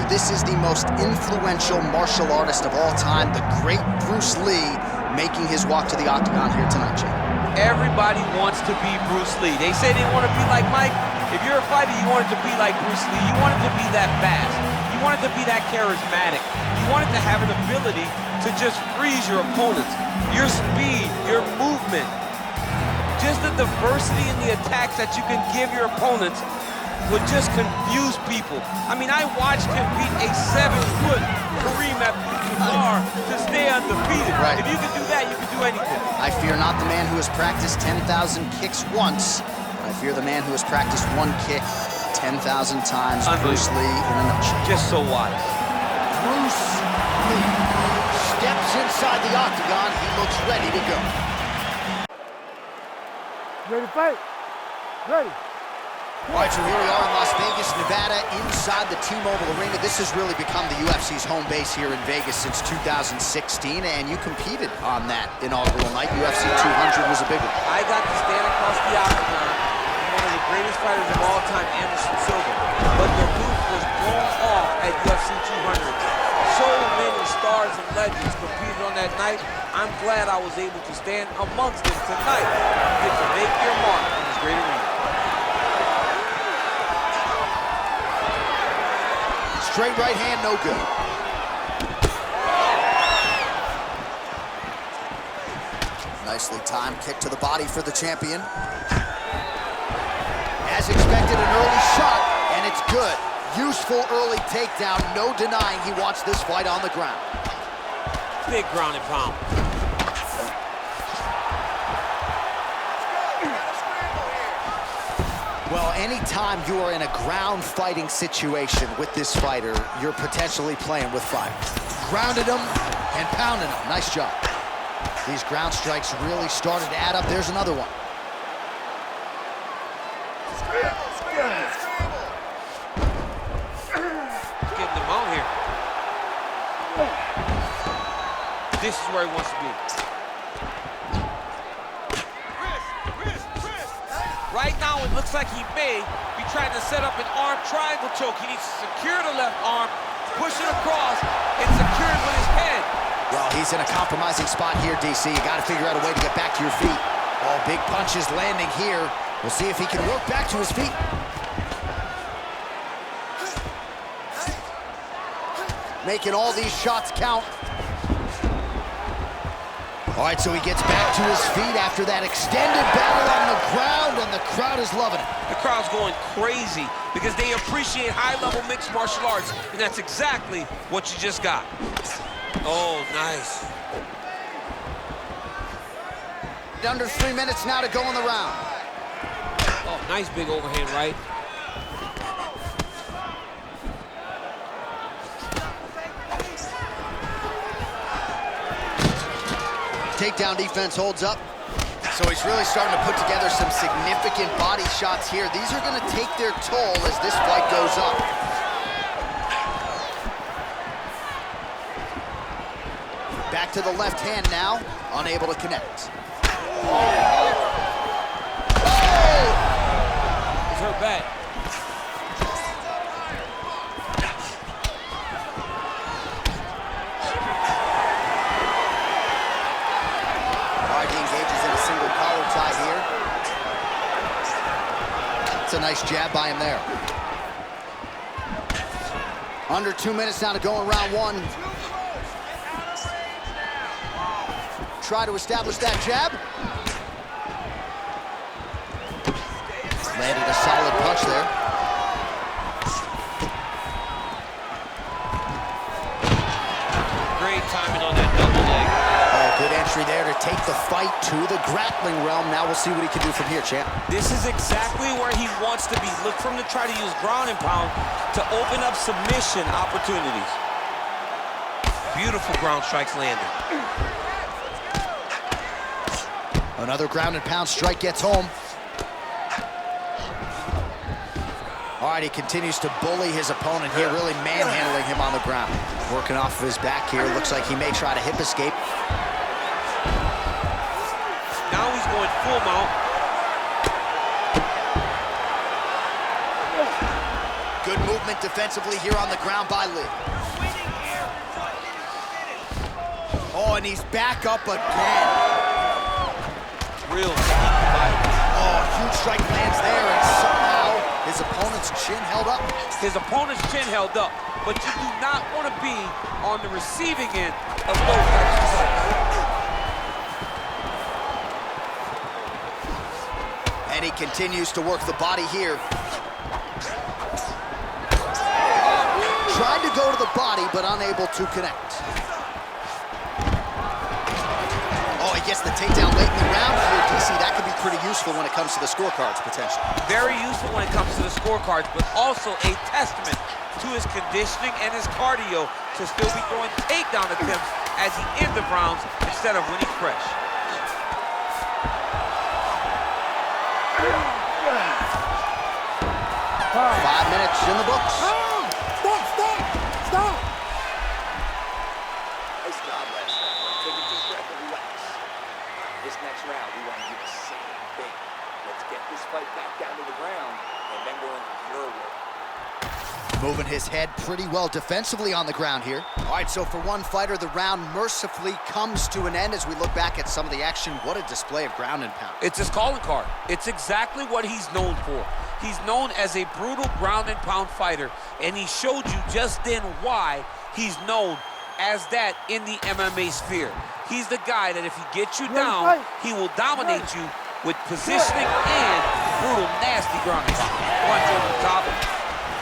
this is the most influential martial artist of all time, the great Bruce Lee, making his walk to the octagon here tonight, Jay. Everybody wants to be Bruce Lee. They say they want to be like Mike. If you're a fighter, you want it to be like Bruce Lee. You want it to be that fast. You want it to be that charismatic. You want it to have an ability to just freeze your opponents. Your speed, your movement, just the diversity in the attacks that you can give your opponents would just confuse people. I mean, I watched him beat a 7-foot Kareem Abdul-Jabbar to stay undefeated. Right. If you can do that, you can do anything. I fear not the man who has practiced 10,000 kicks once. I fear the man who has practiced one kick 10,000 times. Bruce Lee in a nutshell. Just so wise. Bruce Lee steps inside the octagon. He looks ready to go. Ready to fight? Ready. All right, so here we are in Las Vegas, Nevada, inside the T-Mobile Arena. This has really become the UFC's home base here in Vegas since 2016, and you competed on that inaugural night. UFC 200 was a big one. I got to stand across the octagon, one of the greatest fighters of all time, Anderson Silva. But the roof was blown off at UFC 200. So many stars and legends competed on that night. I'm glad I was able to stand amongst them tonight. You get to make your mark on this great arena. Straight right hand, no good. Nicely timed kick to the body for the champion. As expected, an early shot, and it's good. Useful early takedown, no denying he wants this fight on the ground. Big ground and pound. Well, anytime you are in a ground fighting situation with this fighter, you're potentially playing with fire. Grounded him and pounded him. Nice job. These ground strikes really started to add up. There's another one. Getting them out here. This is where he wants to be. Right now, it looks like he may be trying to set up an arm triangle choke. He needs to secure the left arm, push it across, and secure it with his head. Well, he's in a compromising spot here, DC. You got to figure out a way to get back to your feet. All big punches landing here. We'll see if he can work back to his feet. Making all these shots count. All right, so he gets back to his feet after that extended battle on the ground, and the crowd is loving it. The crowd's going crazy because they appreciate high-level mixed martial arts, and that's exactly what you just got. Oh, nice. Under 3 minutes now to go in the round. Oh, nice big overhand right. Takedown defense holds up. So he's really starting to put together some significant body shots here. These are going to take their toll as this fight goes up. Back to the left hand now, unable to connect. Oh! He's hurt bad. It's a nice jab by him there. Under 2 minutes now to go in round one. Try to establish that jab. Landed a solid punch there. Great timing on that double leg. Good entry there to take the fight to the grappling realm. Now we'll see what he can do from here, champ. This is exactly where he wants to be. Look for him to try to use ground and pound to open up submission opportunities. Beautiful ground strikes landed. Another ground and pound strike gets home. All right, he continues to bully his opponent here, really manhandling him on the ground. Working off of his back here. Looks like he may try to hip escape. Now he's going full mount. Good movement movement defensively here on the ground by Lí. Oh, and he's back up again. Real fight. Oh, huge strike lands there, and somehow his opponent's chin held up. His opponent's chin held up, but you do not want to be on the receiving end of those types of strikes. And he continues to work the body here. Tried to go to the body, but unable to connect. Oh, he gets the takedown late in the round here. DC, that could be pretty useful when it comes to the scorecards, potentially. Very useful when it comes to the scorecards, but also a testament to his conditioning and his cardio to still be throwing takedown attempts as he ends the rounds instead of winning fresh. 5 minutes in the books. Stop! Nice job last night. Take a deep breath and relax. This next round, we want to do the same thing. Let's get this fight back down to the ground, and then we're in your way. Moving his head pretty well defensively on the ground here. All right, so for one fighter, the round mercifully comes to an end as we look back at some of the action. What a display of ground and pound. It's his calling card. It's exactly what he's known for. He's known as a brutal ground and pound fighter, and he showed you just then why he's known as that in the MMA sphere. He's the guy that if he gets you down, he will dominate you with positioning and brutal, nasty ground and pound. Punch over the top.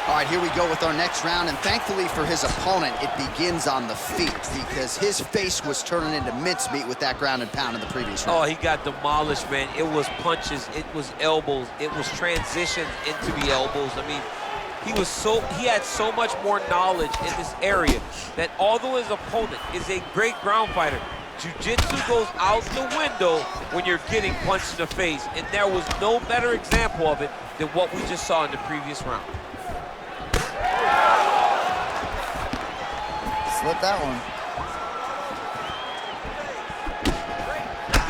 All right, here we go with our next round, and thankfully for his opponent, it begins on the feet because his face was turning into mincemeat with that ground and pound in the previous round. Oh, he got demolished, man. It was punches, it was elbows, it was transition into the elbows. I mean, he had so much more knowledge in this area that although his opponent is a great ground fighter, jiu-jitsu goes out the window when you're getting punched in the face, and there was no better example of it than what we just saw in the previous round. Slip that one.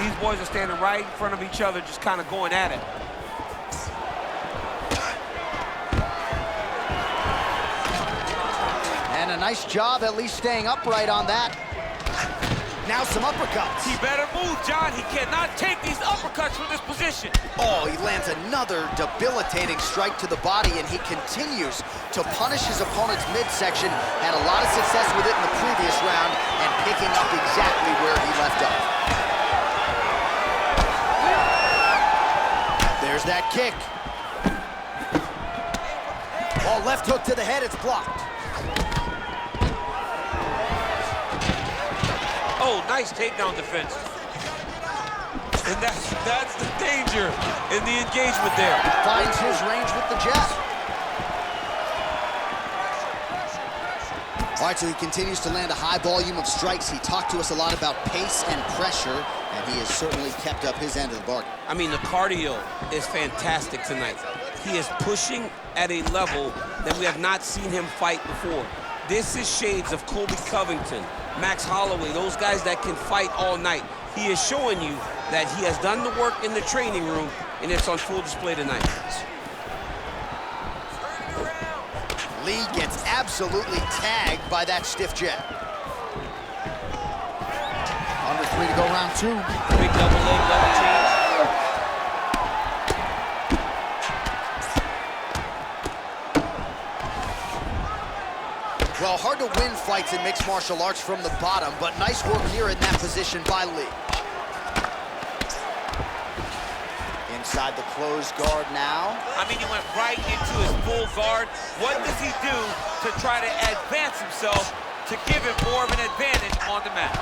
These boys are standing right in front of each other, just kind of going at it. And a nice job at least staying upright on that. Now some uppercuts. He better move, John. He cannot take these uppercuts from this position. Oh, he lands another debilitating strike to the body, and he continues to punish his opponent's midsection. Had a lot of success with it in the previous round and picking up exactly where he left off. There's that kick. Oh, left hook to the head, it's blocked. Oh, nice takedown defense. And that's the danger in the engagement there. Finds his range with the jab. All right, so he continues to land a high volume of strikes. He talked to us a lot about pace and pressure, and he has certainly kept up his end of the bargain. I mean, the cardio is fantastic tonight. He is pushing at a level that we have not seen him fight before. This is shades of Colby Covington, Max Holloway, those guys that can fight all night. He is showing you that he has done the work in the training room, and it's on full display tonight. Lí gets absolutely tagged by that stiff jab. Under 3 to go, round 2. Big double leg, double change. Well, hard to win fights in mixed martial arts from the bottom, but nice work here in that position by Lí. Inside the closed guard now. I mean, he went right into his full guard. What does he do to try to advance himself to give him more of an advantage on the mat?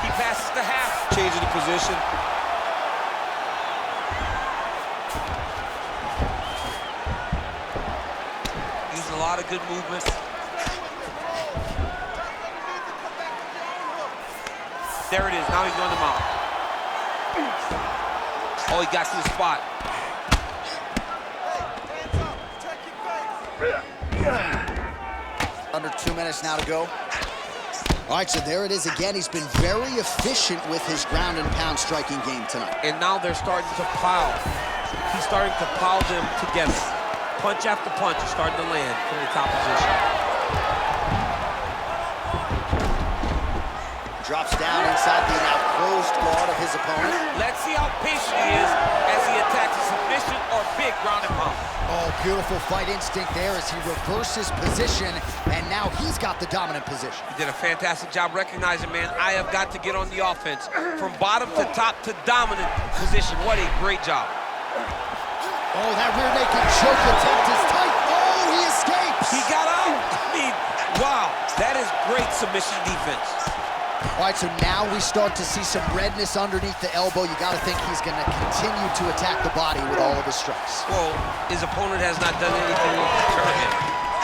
He passes the half. Changing the position. Using a lot of good movement. There it is. Now he's on the mount. Oh, he got to the spot. Under 2 minutes now to go. All right, so there it is again. He's been very efficient with his ground and pound striking game tonight. And now they're starting to pile. He's starting to pile them together. punch after punch is starting to land from the top position. Drops down inside the now closed guard of his opponent. Let's see how patient he is as he attacks a submission or big ground and pound. Oh, beautiful fight instinct there as he reverses position, and now he's got the dominant position. He did a fantastic job recognizing, man, I have got to get on the offense. From bottom to top to dominant position. What a great job. Oh, that rear naked choke attempt is tight. Oh, he escapes. He got out. I mean, wow, that is great submission defense. All right, so now we start to see some redness underneath the elbow. You got to think he's going to continue to attack the body with all of his strikes. Well, his opponent has not done anything to deter him.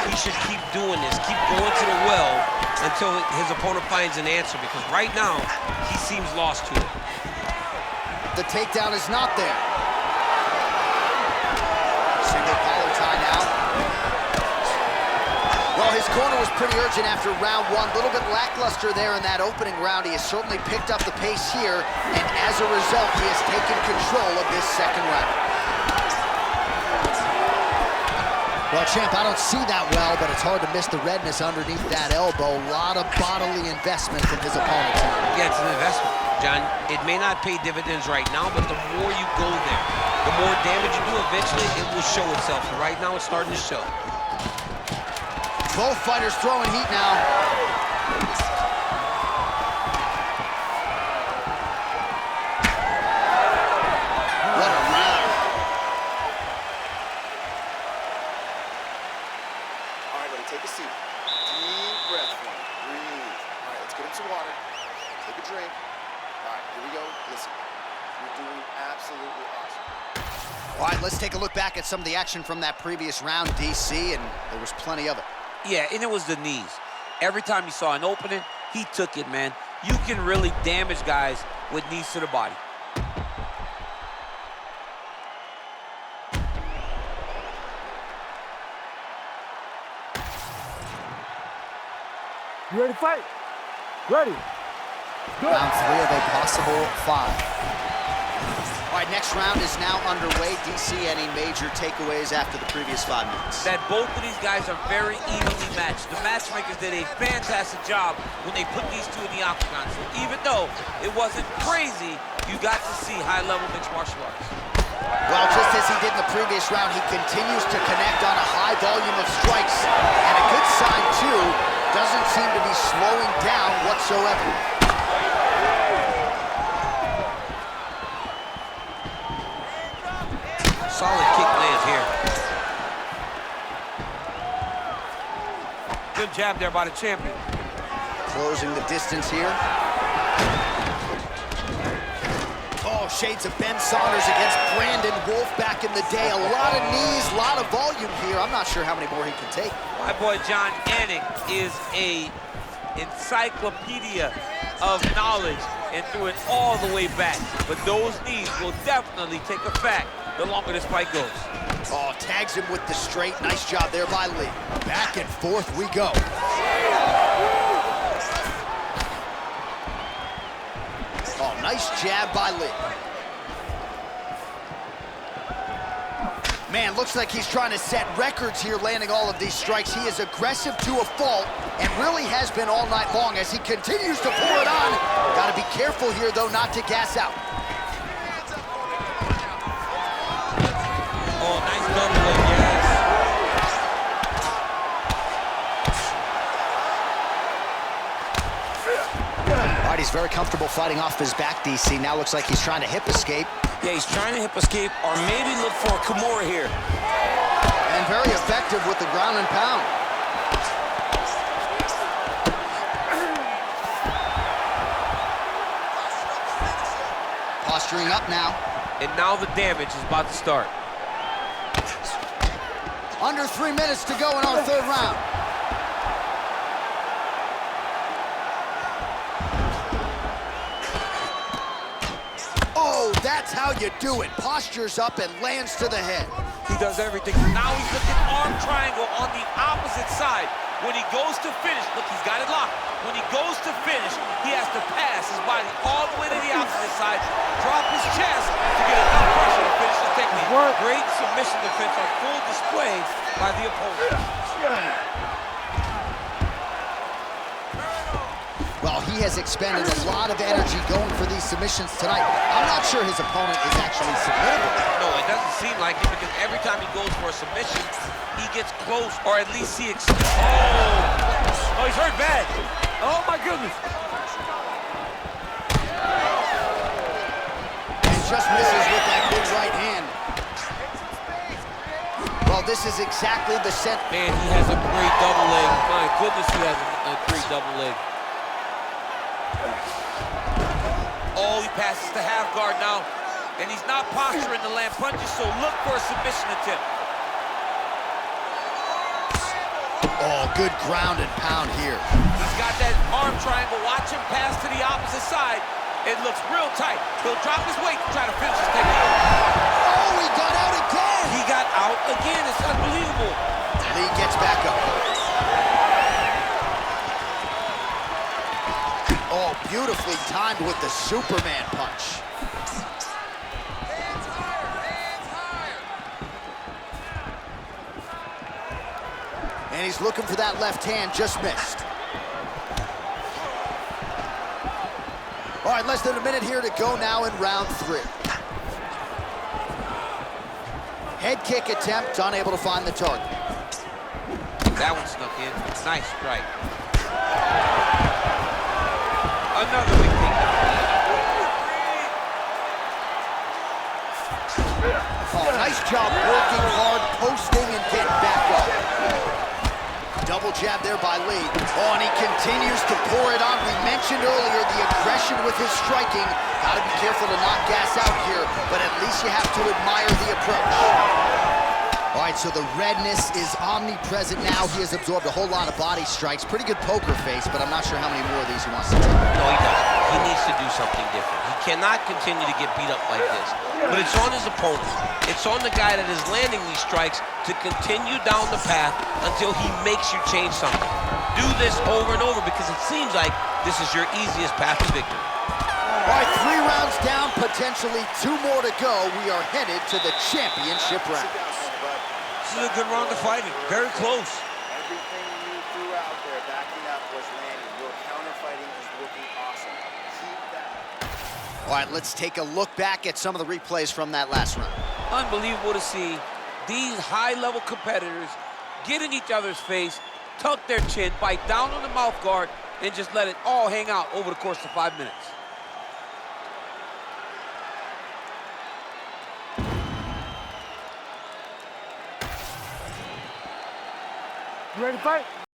He should keep doing this, keep going to the well until his opponent finds an answer, because right now, he seems lost to it. The takedown is not there. Single collar tie now. Well, his corner was pretty urgent after round one. A little bit lackluster there in that opening round. He has certainly picked up the pace here, and as a result, he has taken control of this second round. Well, champ, I don't see that well, but it's hard to miss the redness underneath that elbow. A lot of bodily investment from his opponent. Yeah, it's an investment, John. It may not pay dividends right now, but the more you go there, the more damage you do, eventually it will show itself. And right now, it's starting to show. Both fighters throwing heat now. What a round. All right, buddy, take a seat. Deep breath, one. Breathe. All right, let's get him some water. Take a drink. All right, here we go. Listen, you're doing absolutely awesome. All right, let's take a look back at some of the action from that previous round, DC, and there was plenty of it. Yeah, and it was the knees. Every time he saw an opening, he took it, man. You can really damage guys with knees to the body. You ready to fight? Ready. Good. Round three of a possible 5. All right, next round is now underway. DC, any major takeaways after the previous 5 minutes? That both of these guys are very evenly matched. The matchmakers did a fantastic job when they put these two in the octagon. So even though it wasn't crazy, you got to see high-level mixed martial arts. Well, just as he did in the previous round, he continues to connect on a high volume of strikes. And a good sign, too, doesn't seem to be slowing down whatsoever. Solid kick lands here. Good jab there by the champion. Closing the distance here. Oh, shades of Ben Saunders against Brandon Wolf back in the day. A lot of knees, a lot of volume here. I'm not sure how many more he can take. My boy John Anik is a encyclopedia of knowledge and threw it all the way back. But those knees will definitely take effect the longer this fight goes. Oh, tags him with the straight. Nice job there by Lee. Back and forth we go. Oh, nice jab by Lee. Man, looks like he's trying to set records here, landing all of these strikes. He is aggressive to a fault and really has been all night long as he continues to pour it on. Got to be careful here, though, not to gas out. Oh, nice double leg, yes. All right, he's very comfortable fighting off his back, DC. Now looks like he's trying to hip escape. Yeah, he's trying to hip escape or maybe look for a Kimura here. And very effective with the ground and pound. Posturing up now. And now the damage is about to start. Under 3 minutes to go in our third round. Oh, that's how you do it. Postures up and lands to the head. He does everything. Now he's looking arm triangle on the opposite side. When he goes to finish, look, he's got it locked. When he goes to finish, he has to pass his body all the way to the opposite side, drop his chest to get enough pressure to finish his technique. work. Great submission defense on full display by the opponent. Well, he has expended a lot of energy going for these submissions tonight. I'm not sure his opponent is actually submittable. No, it doesn't seem like it because every time he goes for a submission, he gets close, or at least he Oh, he's hurt bad. Oh my goodness. And just misses with that big right hand. Well, this is exactly the set. Man, he has a great double leg. My goodness, he has a great double leg. Oh, he passes to half guard now. And he's not posturing to land punches, so look for a submission attempt. Oh, good ground and pound here. He's got that arm triangle. Watch him pass to the opposite side. It looks real tight. He'll drop his weight to try to finish his technique. Oh, he got out again! He got out again. It's unbelievable. Lee gets back up. Oh, beautifully timed with the Superman punch. Hands higher, hands higher. And he's looking for that left hand, just missed. All right, less than a minute here to go now in round 3. Head kick attempt, unable to find the target. That one snuck in. Nice strike. Another big takedown. Oh, nice job working hard, posting, and getting back up. Double jab there by Lee. Oh, and he continues to pour it on. We mentioned earlier the aggression with his striking. Got to be careful to not gas out here, but at least you have to admire the approach. All right, so the redness is omnipresent now. He has absorbed a whole lot of body strikes. Pretty good poker face, but I'm not sure how many more of these he wants to take. No, he doesn't. He needs to do something different. He cannot continue to get beat up like this. But it's on his opponent. It's on the guy that is landing these strikes to continue down the path until he makes you change something. Do this over and over because it seems like this is your easiest path to victory. All right, 3 rounds down, potentially 2 more to go. We are headed to the championship round. This is a good round of fighting. Very close. Everything you threw out there backing up was landing. Your counter fighting is looking awesome. Keep that. All right, let's take a look back at some of the replays from that last round. Unbelievable to see these high-level competitors get in each other's face, tuck their chin, bite down on the mouth guard, and just let it all hang out over the course of 5 minutes. You ready to fight?